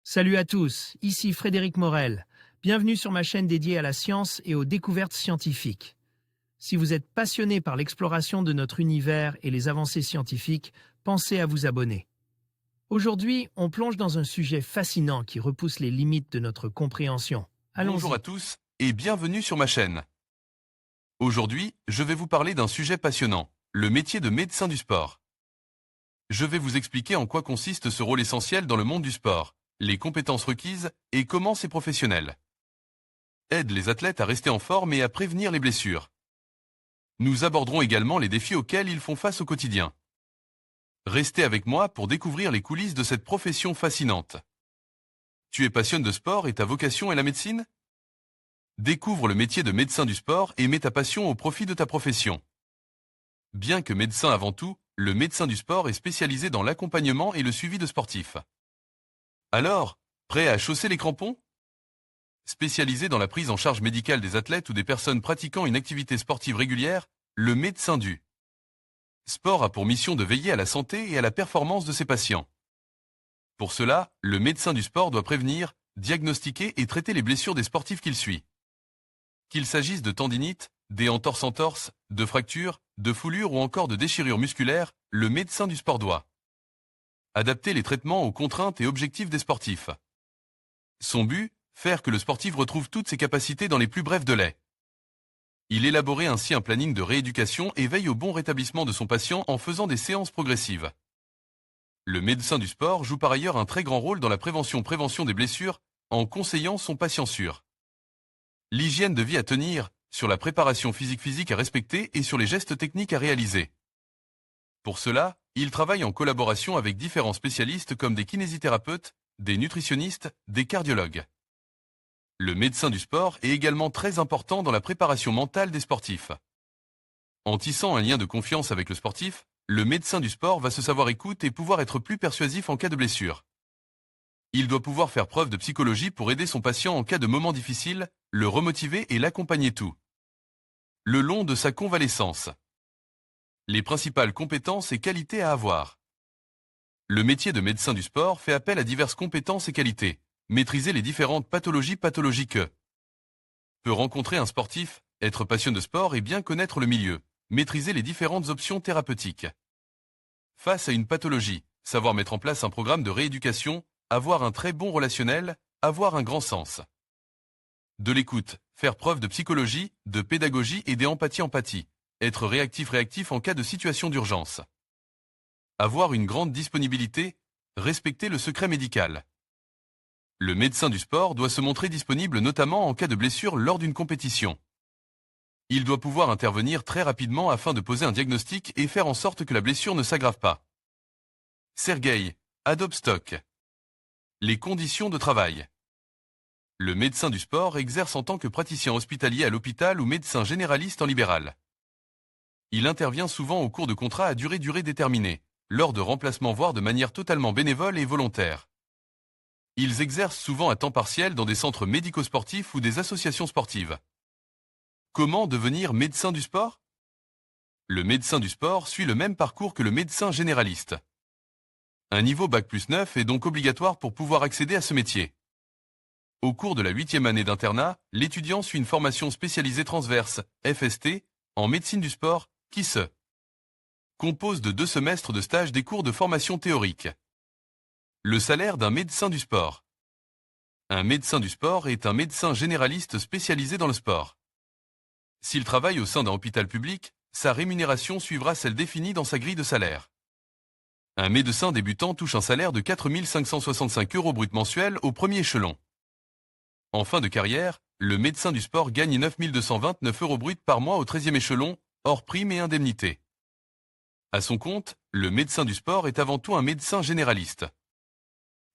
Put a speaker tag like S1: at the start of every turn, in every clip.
S1: Salut à tous, ici Frédéric Morel. Bienvenue sur ma chaîne dédiée à la science et aux découvertes scientifiques. Si vous êtes passionné par l'exploration de notre univers et les avancées scientifiques, pensez à vous abonner. Aujourd'hui, on plonge dans un sujet fascinant qui repousse les limites de notre compréhension.
S2: Bonjour
S1: Allons-y.
S2: à tous et bienvenue sur ma chaîne. Aujourd'hui, je vais vous parler d'un sujet passionnant, le métier de médecin du sport. Je vais vous expliquer en quoi consiste ce rôle essentiel dans le monde du sport, les compétences requises et comment ces professionnels aident les athlètes à rester en forme et à prévenir les blessures. Nous aborderons également les défis auxquels ils font face au quotidien. Restez avec moi pour découvrir les coulisses de cette profession fascinante. Tu es passionné de sport et ta vocation est la médecine ? Découvre le métier de médecin du sport et mets ta passion au profit de ta profession. Bien que médecin avant tout, le médecin du sport est spécialisé dans l'accompagnement et le suivi de sportifs. Alors, prêt à chausser les crampons ? Spécialisé dans la prise en charge médicale des athlètes ou des personnes pratiquant une activité sportive régulière, le médecin du sport a pour mission de veiller à la santé et à la performance de ses patients. Pour cela, le médecin du sport doit prévenir, diagnostiquer et traiter les blessures des sportifs qu'il suit. Qu'il s'agisse de tendinite, des entorses, de fractures, de foulures ou encore de déchirures musculaires, le médecin du sport doit adapter les traitements aux contraintes et objectifs des sportifs. Son but, faire que le sportif retrouve toutes ses capacités dans les plus brefs délais. Il élaborait ainsi un planning de rééducation et veille au bon rétablissement de son patient en faisant des séances progressives. Le médecin du sport joue par ailleurs un très grand rôle dans la prévention des blessures en conseillant son patient sur l'hygiène de vie à tenir, sur la préparation physique à respecter et sur les gestes techniques à réaliser. Pour cela, il travaille en collaboration avec différents spécialistes comme des kinésithérapeutes, des nutritionnistes, des cardiologues. Le médecin du sport est également très important dans la préparation mentale des sportifs. En tissant un lien de confiance avec le sportif, le médecin du sport va se savoir écoute et pouvoir être plus persuasif en cas de blessure. Il doit pouvoir faire preuve de psychologie pour aider son patient en cas de moments difficiles, le remotiver et l'accompagner tout le long de sa convalescence. Les principales compétences et qualités à avoir. Le métier de médecin du sport fait appel à diverses compétences et qualités. Maîtriser les différentes pathologies que peut rencontrer un sportif, être passionné de sport et bien connaître le milieu. Maîtriser les différentes options thérapeutiques. Face à une pathologie, savoir mettre en place un programme de rééducation, avoir un très bon relationnel, avoir un grand sens de l'écoute, faire preuve de psychologie, de pédagogie et d'empathie, être réactif en cas de situation d'urgence. Avoir une grande disponibilité, respecter le secret médical. Le médecin du sport doit se montrer disponible notamment en cas de blessure lors d'une compétition. Il doit pouvoir intervenir très rapidement afin de poser un diagnostic et faire en sorte que la blessure ne s'aggrave pas. Sergueï, Adobe Stock. Les conditions de travail. Le médecin du sport exerce en tant que praticien hospitalier à l'hôpital ou médecin généraliste en libéral. Il intervient souvent au cours de contrats à durée déterminée, lors de remplacements voire de manière totalement bénévole et volontaire. Ils exercent souvent à temps partiel dans des centres médico-sportifs ou des associations sportives. Comment devenir médecin du sport ? Le médecin du sport suit le même parcours que le médecin généraliste. Un niveau Bac+9 est donc obligatoire pour pouvoir accéder à ce métier. Au cours de la 8e année d'internat, l'étudiant suit une formation spécialisée transverse, FST, en médecine du sport, qui se compose de 2 semestres de stage des cours de formation théorique. Le salaire d'un médecin du sport. Un médecin du sport est un médecin généraliste spécialisé dans le sport. S'il travaille au sein d'un hôpital public, sa rémunération suivra celle définie dans sa grille de salaire. Un médecin débutant touche un salaire de 4 565 € brut mensuels au premier échelon. En fin de carrière, le médecin du sport gagne 9 229 € brut par mois au 13e échelon, hors primes et indemnités. À son compte, le médecin du sport est avant tout un médecin généraliste.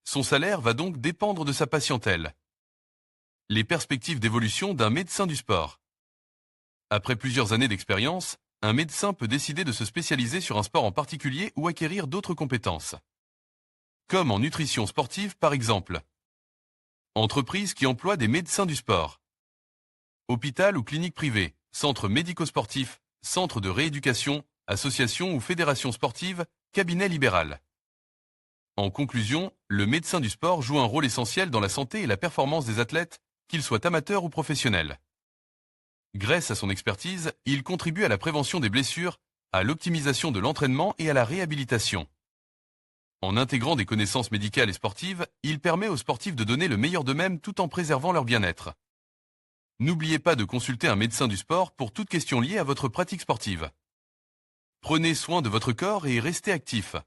S2: Son salaire va donc dépendre de sa patientèle. Les perspectives d'évolution d'un médecin du sport. Après plusieurs années d'expérience, un médecin peut décider de se spécialiser sur un sport en particulier ou acquérir d'autres compétences. Comme en nutrition sportive par exemple. Entreprise qui emploie des médecins du sport. Hôpital ou clinique privée, centre médico-sportif, centre de rééducation, association ou fédération sportive, cabinet libéral. En conclusion, le médecin du sport joue un rôle essentiel dans la santé et la performance des athlètes, qu'ils soient amateurs ou professionnels. Grâce à son expertise, il contribue à la prévention des blessures, à l'optimisation de l'entraînement et à la réhabilitation. En intégrant des connaissances médicales et sportives, il permet aux sportifs de donner le meilleur d'eux-mêmes tout en préservant leur bien-être. N'oubliez pas de consulter un médecin du sport pour toute question liée à votre pratique sportive. Prenez soin de votre corps et restez actif.